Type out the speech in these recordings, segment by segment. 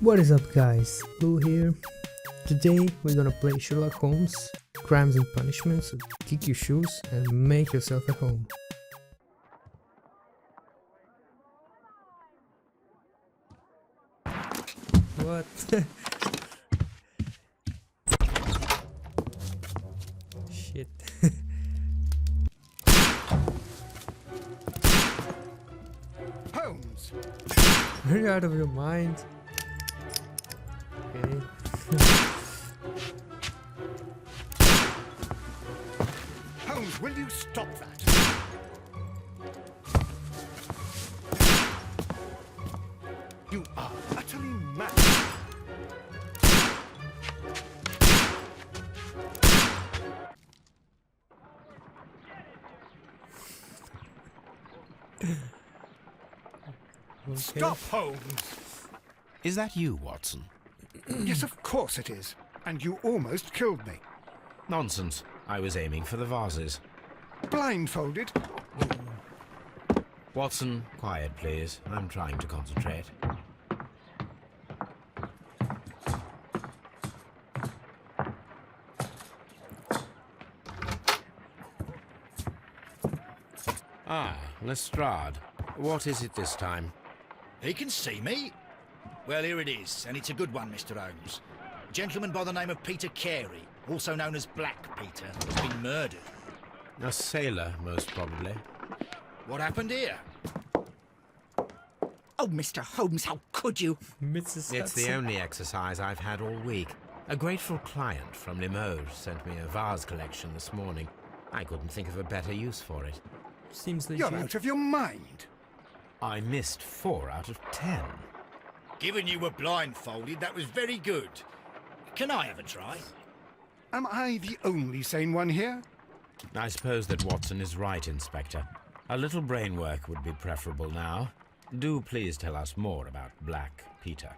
What is up guys, Blue here. Today we're gonna play Sherlock Holmes, Crimes and Punishments, so kick your shoes and make yourself at home. What? Shit. Holmes! Are you out of your mind? Okay. Holmes, will you stop that? You are utterly mad. Okay. Stop, Holmes! Is that you, Watson? Yes, of course it is. And you almost killed me. Nonsense. I was aiming for the vases. Blindfolded? Watson, quiet please. I'm trying to concentrate. Ah, Lestrade. What is it this time? He can see me. Well, here it is, and it's a good one, Mr. Holmes. A gentleman by the name of Peter Carey, also known as Black Peter, has been murdered. A sailor, most probably. What happened here? Oh, Mr. Holmes, how could you? Mrs. It's the Hudson. only exercise I've had all week. A grateful client from Limoges sent me a vase collection this morning. I couldn't think of a better use for it. Seems legit. You're out of your mind. I missed 4 out of 10. Given you were blindfolded, that was very good. Can I have a try? Am I the only sane one here? I suppose that Watson is right, Inspector. A little brain work would be preferable now. Do please tell us more about Black Peter.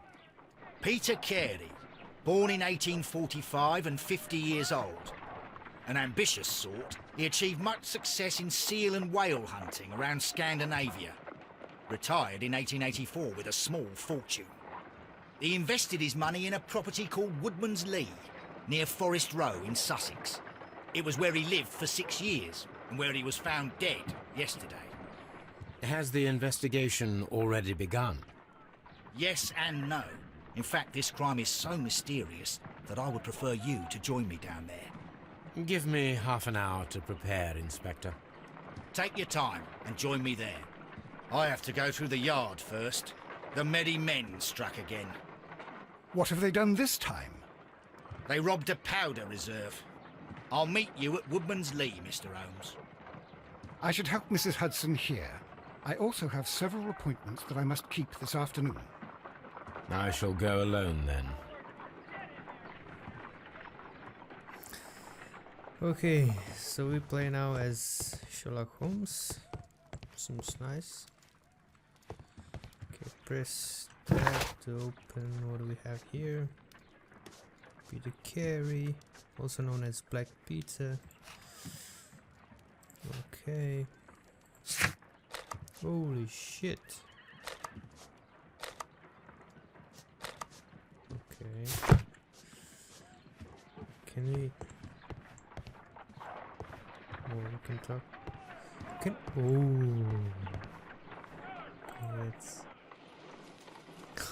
Peter Carey, born in 1845 and 50 years old. An ambitious sort, he achieved much success in seal and whale hunting around Scandinavia. Retired in 1884 with a small fortune. He invested his money in a property called Woodman's Lee, near Forest Row in Sussex. It was where he lived for 6 years, and where he was found dead yesterday. Has the investigation already begun? Yes and no. In fact, this crime is so mysterious that I would prefer you to join me down there. Give me half an hour to prepare, Inspector. Take your time and join me there. I have to go through the yard first. The Merry Men struck again. What have they done this time? They robbed a powder reserve. I'll meet you at Woodman's Lee, Mr. Holmes. I should help Mrs. Hudson here. I also have several appointments that I must keep this afternoon. I shall go alone then. Okay, so we play now as Sherlock Holmes. Seems nice. Okay, press tab to open. What do we have here? Peter Carey, also known as Black Peter. Okay. Holy shit. Okay. Can we... Oh, we can talk. Can... Oh. Let's...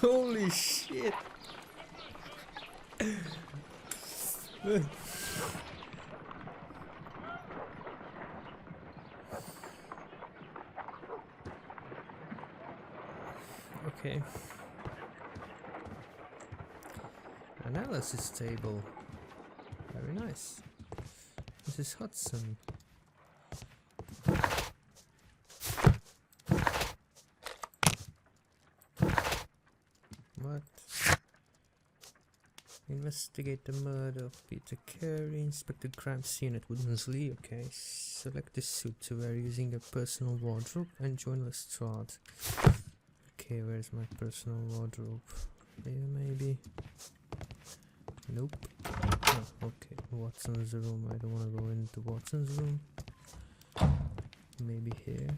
Holy shit. Okay. Analysis table. Very nice. Mrs. Hudson. What? Investigate the murder of Peter Carey. Inspect the crime scene at Woodman's Lee. Okay. Select the suit to wear using your personal wardrobe and join Lestrade. Okay, where's my personal wardrobe? Here maybe? Nope. Oh, okay, Watson's room. I don't want to go into Watson's room. Maybe here.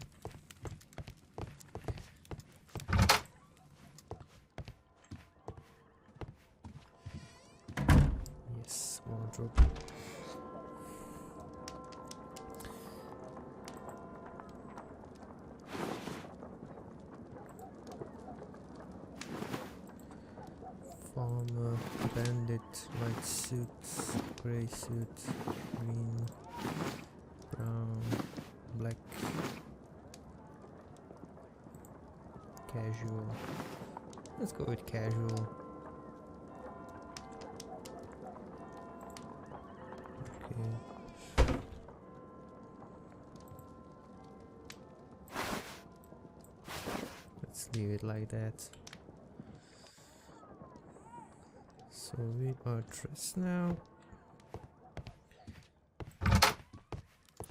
wardrobe. Farmer, bandit, light suit, grey suit, green, brown, black, casual. Let's go with casual. Okay. Let's leave it like that. So we are dressed now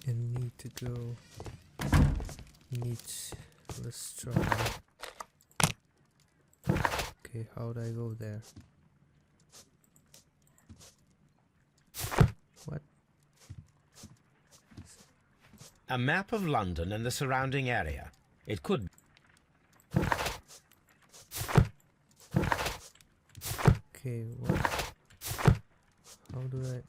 and need to go meet Lestrade. Okay, how'd I go there? What? A map of London and the surrounding area. It could. Okay, what? How do I?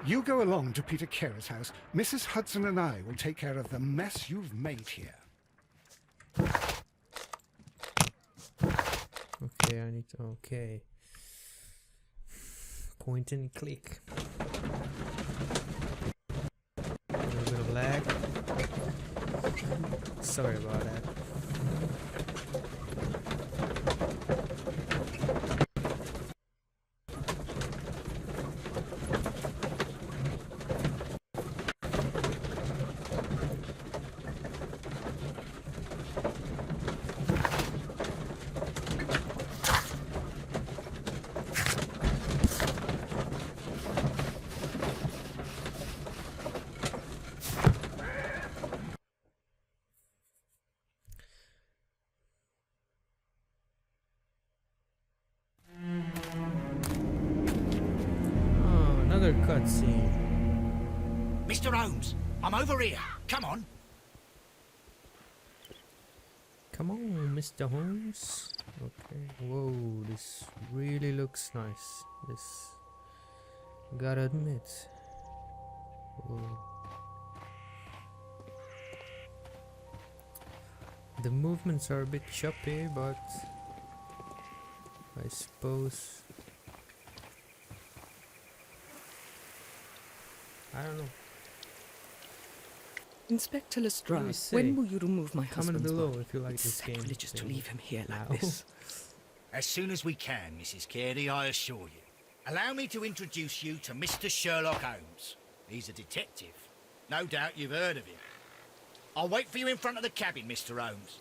You go along to Peter Carey's house. Mrs. Hudson and I will take care of the mess you've made here. Okay, I need to. Okay. Point and click. A little bit of lag. Sorry about that. Another cutscene. Mr. Holmes, I'm over here. Come on. Come on, Mr. Holmes. Okay. Whoa, this really looks nice. This, gotta admit. Whoa. The movements are a bit choppy, but I suppose I don't know. Inspector Lestrade, say? when will you remove my Comment husband's below body? if you like It's this game. sacrilegious to leave him here like Now. this. As soon as we can, Mrs. Carey, I assure you. Allow me to introduce you to Mr. Sherlock Holmes. He's a detective. No doubt you've heard of him. I'll wait for you in front of the cabin, Mr. Holmes.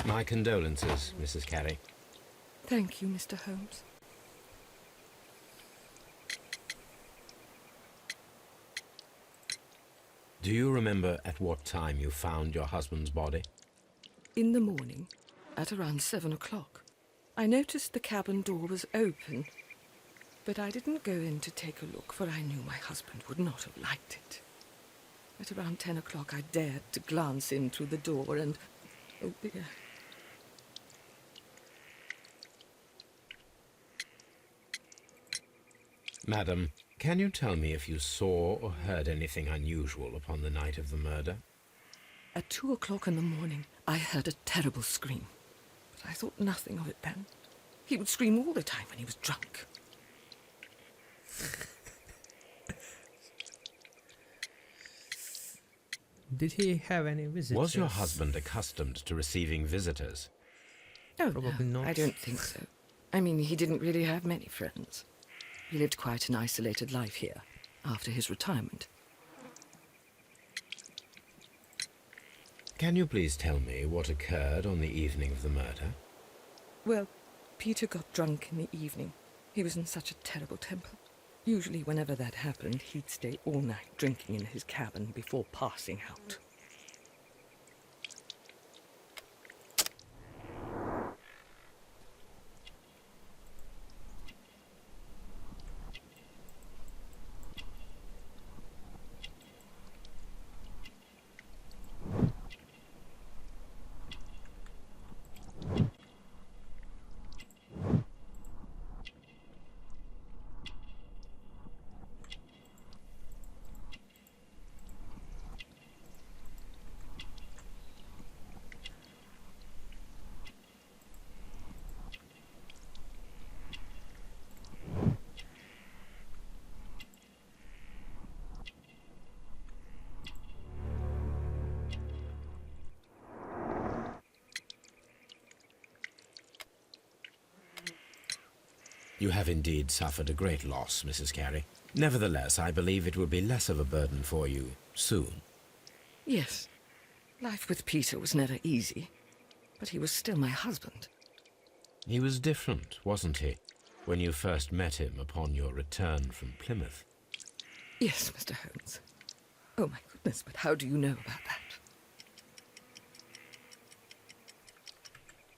My condolences, Mrs. Carey. Thank you, Mr. Holmes. Do you remember at what time you found your husband's body? In the morning, at around 7 o'clock, I noticed the cabin door was open, but I didn't go in to take a look, for I knew my husband would not have liked it. At around 10 o'clock, I dared to glance in through the door and... oh dear. Madam, can you tell me if you saw or heard anything unusual upon the night of the murder? At 2 o'clock in the morning, I heard a terrible scream, but I thought nothing of it then. He would scream all the time when he was drunk. Did he have any visitors? Was your husband accustomed to receiving visitors? Oh, Probably no, not. I don't think so. I mean, he didn't really have many friends. He lived quite an isolated life here, after his retirement. Can you please tell me what occurred on the evening of the murder? Well, Peter got drunk in the evening. He was in such a terrible temper. Usually, whenever that happened, he'd stay all night drinking in his cabin before passing out. You have indeed suffered a great loss, Mrs. Carey. Nevertheless, I believe it will be less of a burden for you soon. Yes, life with Peter was never easy, but he was still my husband. He was different, wasn't he, when you first met him upon your return from Plymouth? Yes, Mr. Holmes. Oh, my goodness, but how do you know about that?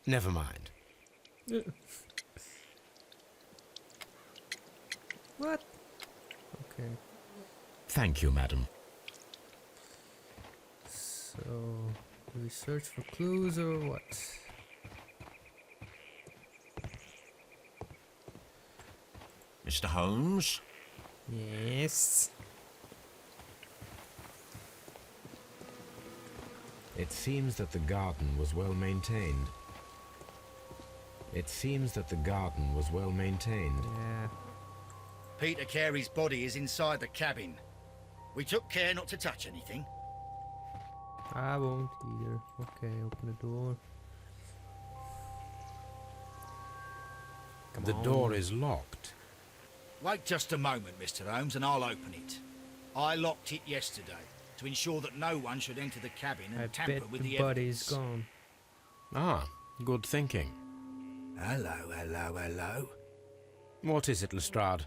Never mind. What? Okay. Thank you, madam. So, do we search for clues or what? Mr. Holmes? Yes. It seems that the garden was well maintained. Yeah. Peter Carey's body is inside the cabin. We took care not to touch anything. I won't either. Okay, open the door. Come The on. door is locked. Wait just a moment, Mr. Holmes, and I'll open it. I locked it yesterday to ensure that no one should enter the cabin and I tamper bet with the the body's evidence. gone. Ah, good thinking. Hello. What is it, Lestrade?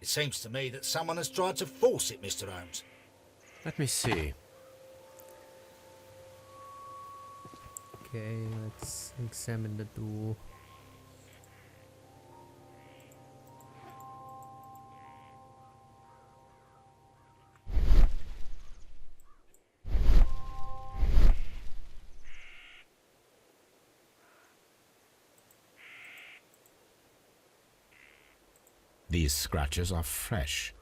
It seems to me that someone has tried to force it, Mr. Holmes. Let me see. Okay, let's examine the door. These scratches are fresh.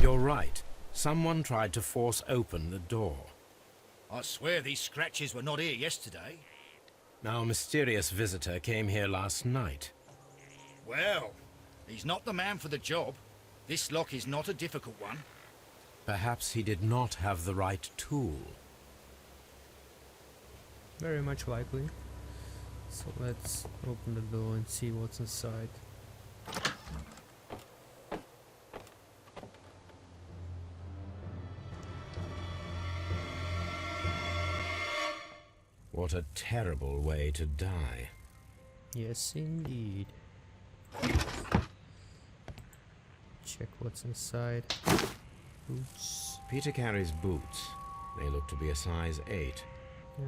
You're right. Someone tried to force open the door. I swear these scratches were not here yesterday. Our mysterious visitor came here last night. Well, he's not the man for the job. This lock is not a difficult one. Perhaps he did not have the right tool. Very much likely. So let's open the door and see what's inside. What a terrible way to die. Yes, indeed. Check what's inside. Boots. Peter Carey's boots. They look to be a size 8. Yeah.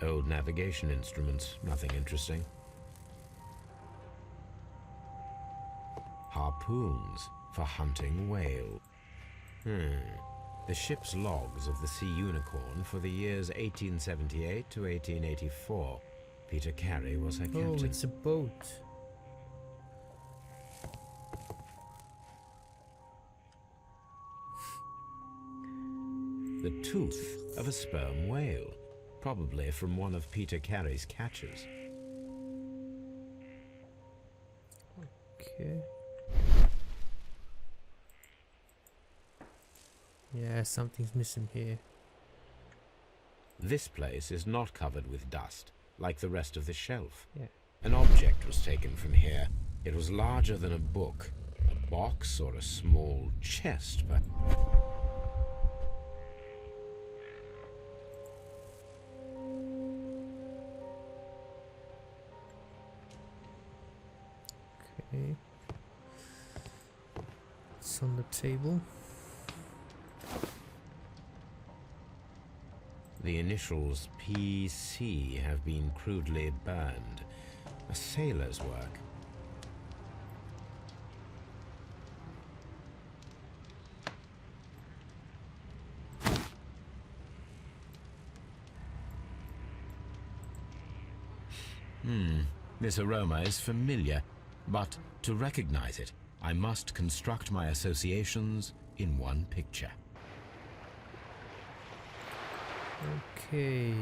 Old navigation instruments, nothing interesting. Harpoons for hunting whale. The ship's logs of the Sea Unicorn for the years 1878 to 1884. Peter Carey was her Oh, captain. it's a boat. The tooth of a sperm whale, probably from one of Peter Carey's catches. Okay. Yeah, something's missing here. This place is not covered with dust, like the rest of the shelf. Yeah. An object was taken from here. It was larger than a book, a box or a small chest, but... Okay. It's on the table. The initials PC have been crudely burned. A sailor's work. This aroma is familiar, but to recognize it, I must construct my associations in one picture. Okay.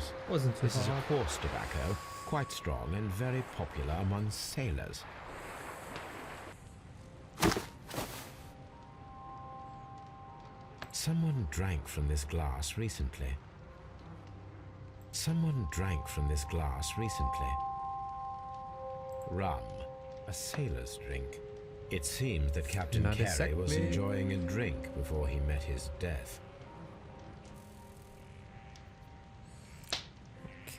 sailors. Wasn't too This is a hard. coarse tobacco, quite strong and very popular among sailors. Someone drank from this glass recently. Someone drank from this glass recently. Rum, a sailor's drink. It seems that Captain Not Carey was exactly. enjoying a drink before he met his death.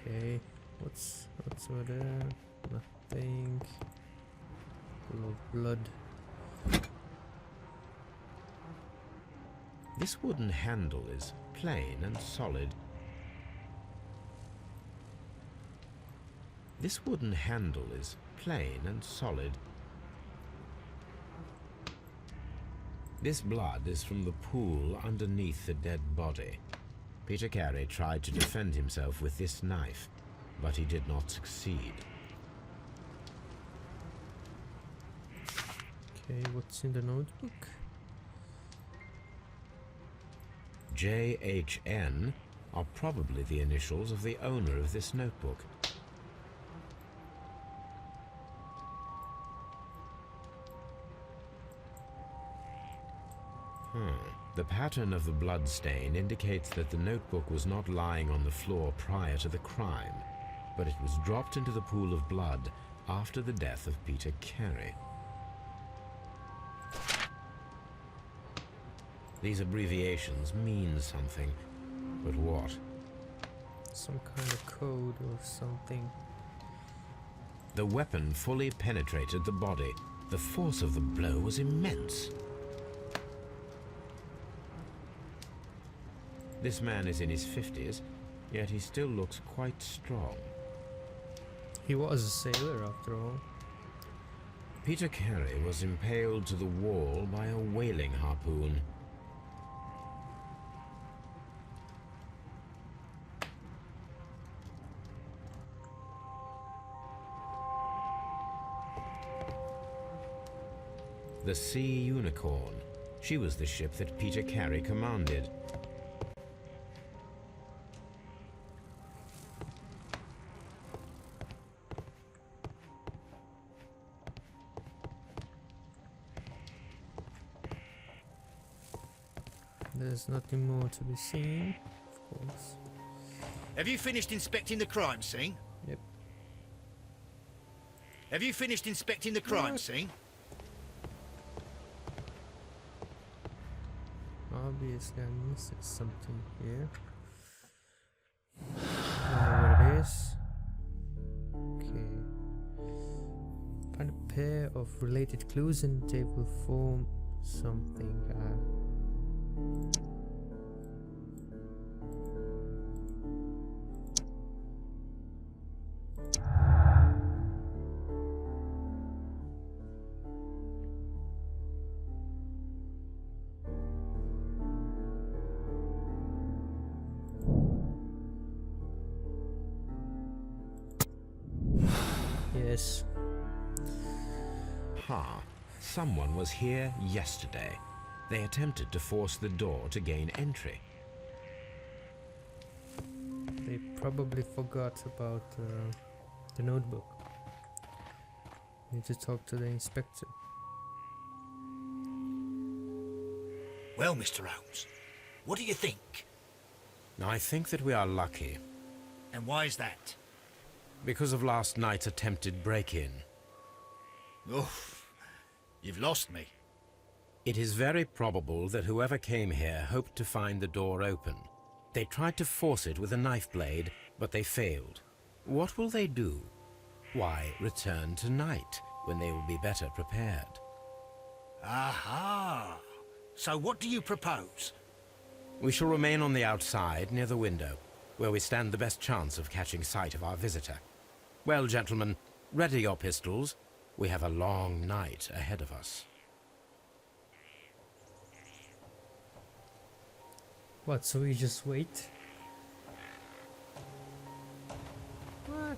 Okay, what's over there? Nothing. Full of blood. This wooden handle is plain and solid. This wooden handle is plain and solid. This blood is from the pool underneath the dead body. Peter Carey tried to defend himself with this knife, but he did not succeed. Okay, what's in the notebook? JHN are probably the initials of the owner of this notebook. The pattern of the blood stain indicates that the notebook was not lying on the floor prior to the crime, but it was dropped into the pool of blood after the death of Peter Carey. These abbreviations mean something, but what? Some kind of code or something. The weapon fully penetrated the body. The force of the blow was immense. This man is in his 50s, yet he still looks quite strong. He was a sailor after all. Peter Carey was impaled to the wall by a whaling harpoon. The Sea Unicorn. She was the ship that Peter Carey commanded. There's nothing more to be seen, of course. Have you finished inspecting the crime scene? Yep. Have you finished inspecting the crime What? scene? Obviously, I missed something here. I don't know what it is. Okay. Find a pair of related clues and they will form something. Yes. Ha! Someone was here yesterday. They attempted to force the door to gain entry. They probably forgot about the notebook. Need to talk to the inspector. Well, Mr. Holmes, what do you think? I think that we are lucky And why is that? because of last night's attempted break-in. Oh, you've lost me. It is very probable that whoever came here hoped to find the door open. They tried to force it with a knife blade, but they failed. What will they do? Why, return tonight, when they will be better prepared. Aha! So what do you propose? We shall remain on the outside, near the window, where we stand the best chance of catching sight of our visitor. Well, gentlemen, ready your pistols. We have a long night ahead of us. What, so we just wait? What?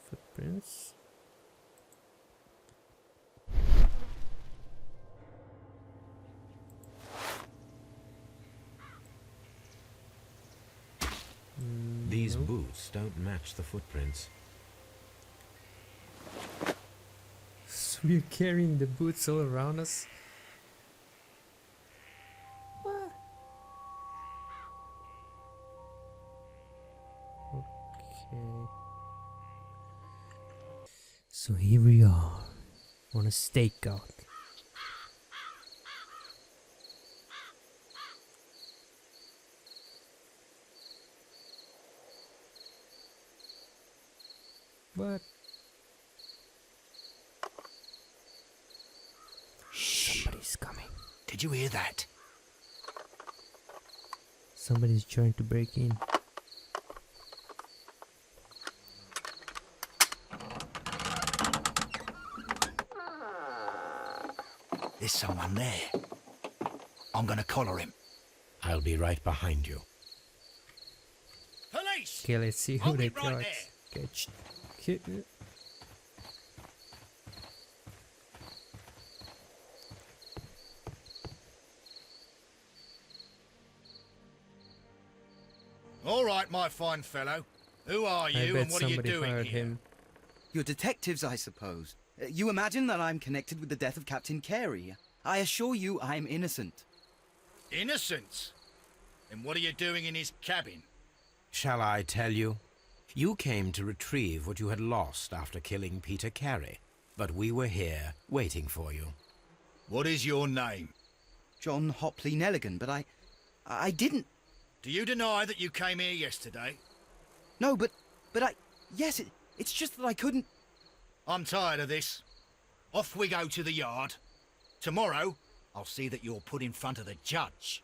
Footprints? These Nope. boots don't match the footprints. So we're carrying the boots all around us. What? Okay. So here we are on a stakeout. What? Somebody's coming. Did you hear that? Somebody's trying to break in. There's someone there. I'm gonna collar him. I'll be right behind you. Police! Okay, let's see who Hold they it right got. there. Catch. All right, my fine fellow. Who are I you bet and what are you somebody doing hired here? him. You're detectives, I suppose. You imagine that I'm connected with the death of Captain Carey. I assure you I'm innocent. Innocent? And what are you doing in his cabin? Shall I tell you? You came to retrieve what you had lost after killing Peter Carey, but we were here waiting for you. What is your name? John Hopley Nelligan, but I didn't... Do you deny that you came here yesterday? No, but yes, it's just that I couldn't... I'm tired of this. Off we go to the yard. Tomorrow, I'll see that you're put in front of the judge.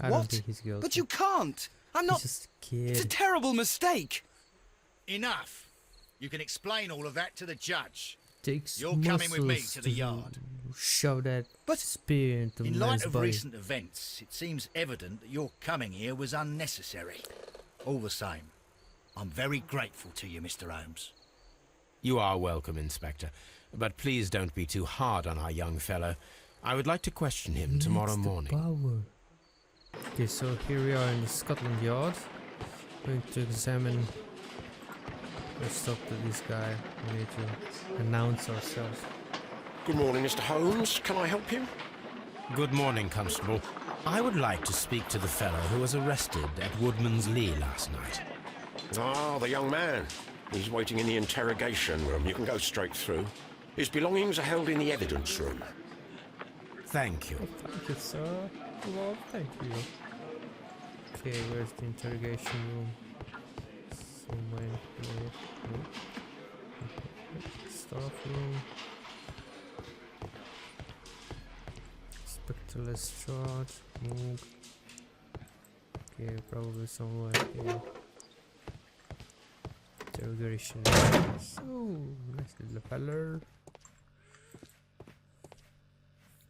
I What? don't think he's guilty. But you can't! I'm He's not... just a It's a kid. terrible mistake! Enough. You can explain all of that to the judge. Takes You're coming with me muscles to the yard. Shove that But- spear into In man's light of body. recent events, it seems evident that your coming here was unnecessary. All the same, I'm very grateful to you, Mr. Holmes. You are welcome, Inspector, but please don't be too hard on our young fellow. I would like to question him He tomorrow needs the morning. power. Okay, so here we are in the Scotland Yard. Going to examine. Let's talk to this guy. We need to announce ourselves. Good morning, Mr. Holmes. Can I help you? Good morning, Constable. I would like to speak to the fellow who was arrested at Woodman's Lee last night. Ah, the young man. He's waiting in the interrogation room. You can go straight through. His belongings are held in the evidence room. Thank you. Thank you, sir. Well, thank you. Okay, where's the interrogation room? Somewhere here. No. Staff room. Inspector Lestrade. Move. Okay, probably somewhere here. Interrogation room. So, nice little feller.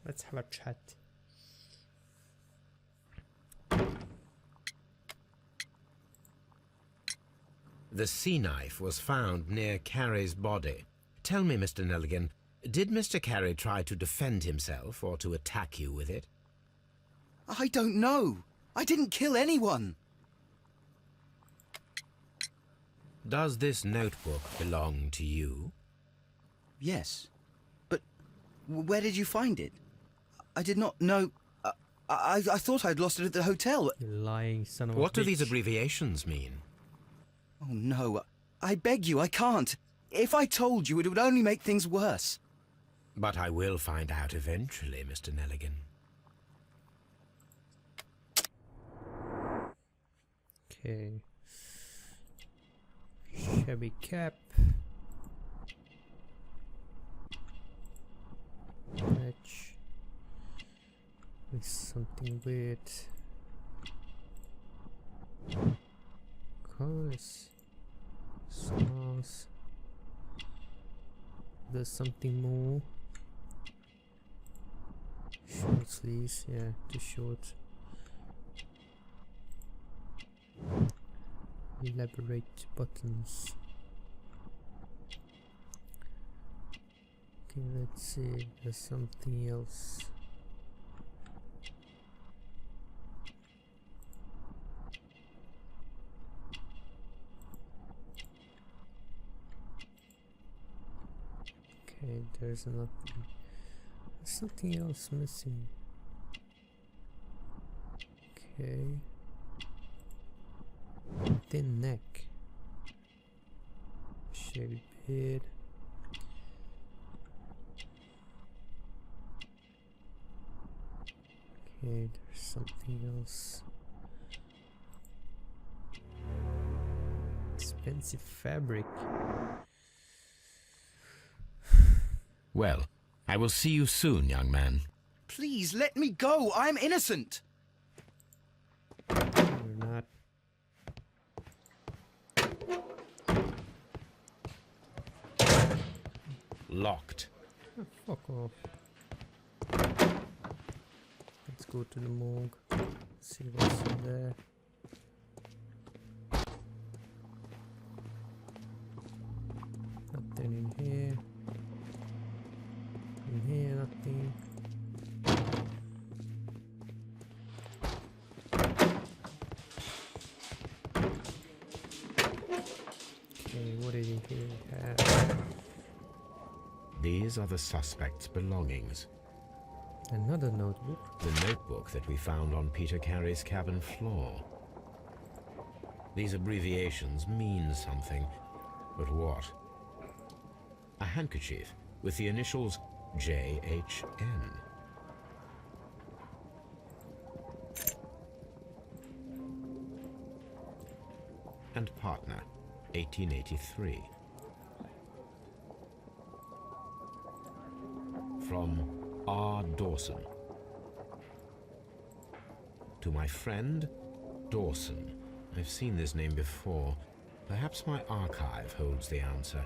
Let's have a chat. The sea knife was found near Carey's body. Tell me, Mr. Nelligan, did Mr. Carey try to defend himself or to attack you with it? I don't know. I didn't kill anyone. Does this notebook belong to you? Yes. But where did you find it? I did not know... I thought I'd lost it at the hotel. You lying son of a What do these bitch. abbreviations mean? Oh, no. I beg you, I can't. If I told you, it would only make things worse. But I will find out eventually, Mr. Nelligan. Okay. Shabby cap. Match. With something weird. Colors. Songs. There's something more. Short sleeves, yeah, too short. Elaborate buttons. Okay, let's see. There's something else. Okay, there's nothing. There's something else missing. Okay. Thin neck. Shaved beard. Okay, there's something else. Expensive fabric. Well, I will see you soon, young man. Please let me go. I'm innocent. You're not. Locked. Oh, fuck off. Let's go to the morgue. See what's in there. Nothing in here. In here, nothing. Okay, what did he have? These are the suspect's belongings. Another notebook. The notebook that we found on Peter Carey's cabin floor. These abbreviations mean something, but what? A handkerchief with the initials JHN. And partner, 1883. From R. Dawson. To my friend, Dawson. I've seen this name before. Perhaps my archive holds the answer.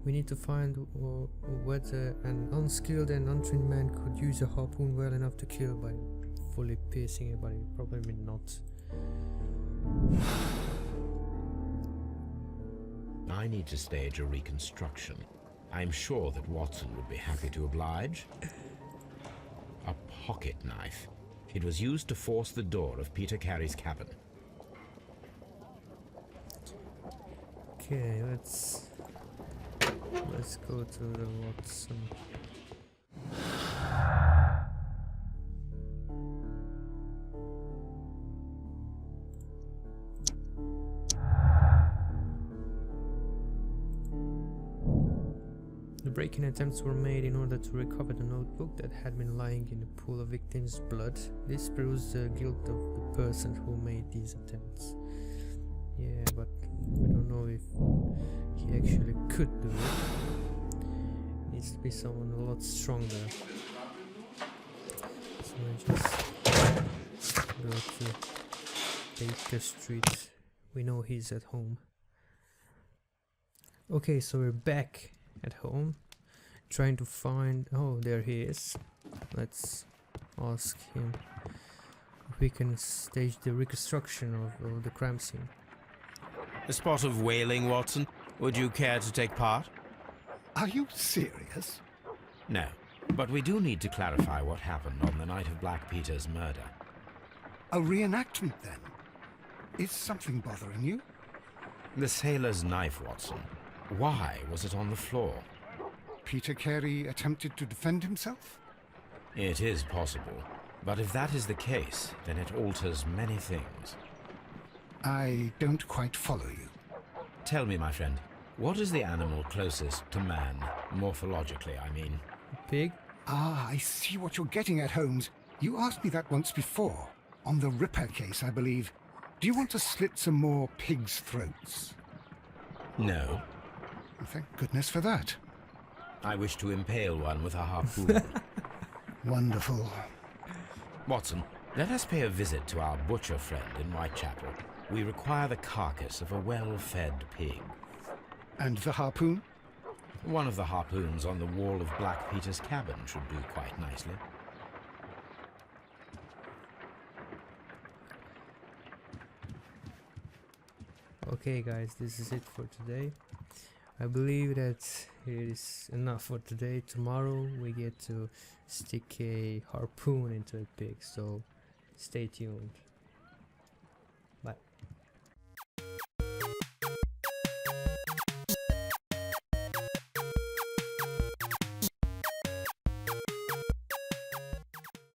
We need to find whether an unskilled and untrained man could use a harpoon well enough to kill by fully piercing a body. Probably not. I need to stage a reconstruction. I'm sure that Watson would be happy to oblige. A pocket knife. It was used to force the door of Peter Carey's cabin. Okay, let's go to the Watson. The break-in attempts were made in order to recover the notebook that had been lying in the pool of victims' blood. This proves the guilt of the person who made these attempts. Yeah, but we don't know if he actually could do it. Needs to be someone a lot stronger. So I just go to Baker Street. We know he's at home. Okay, so we're back at home, trying to find. Oh, there he is. Let's ask him if we can stage the reconstruction of the crime scene. A spot of whaling, Watson. Would you care to take part? Are you serious? No, but we do need to clarify what happened on the night of Black Peter's murder. A reenactment, then? Is something bothering you? The sailor's knife, Watson. Why was it on the floor? Peter Carey attempted to defend himself? It is possible, but if that is the case, then it alters many things. I don't quite follow you. Tell me, my friend, what is the animal closest to man, morphologically, I mean? Pig? Ah, I see what you're getting at, Holmes. You asked me that once before. On the Ripper case, I believe. Do you want to slit some more pigs' throats? No. Thank goodness for that. I wish to impale one with a harpoon. Wonderful. Watson, let us pay a visit to our butcher friend in Whitechapel. We require the carcass of a well-fed pig. And the harpoon? One of the harpoons on the wall of Black Peter's cabin should do quite nicely. Okay guys, this is it for today. I believe that it is enough for today. Tomorrow we get to stick a harpoon into a pig, so stay tuned.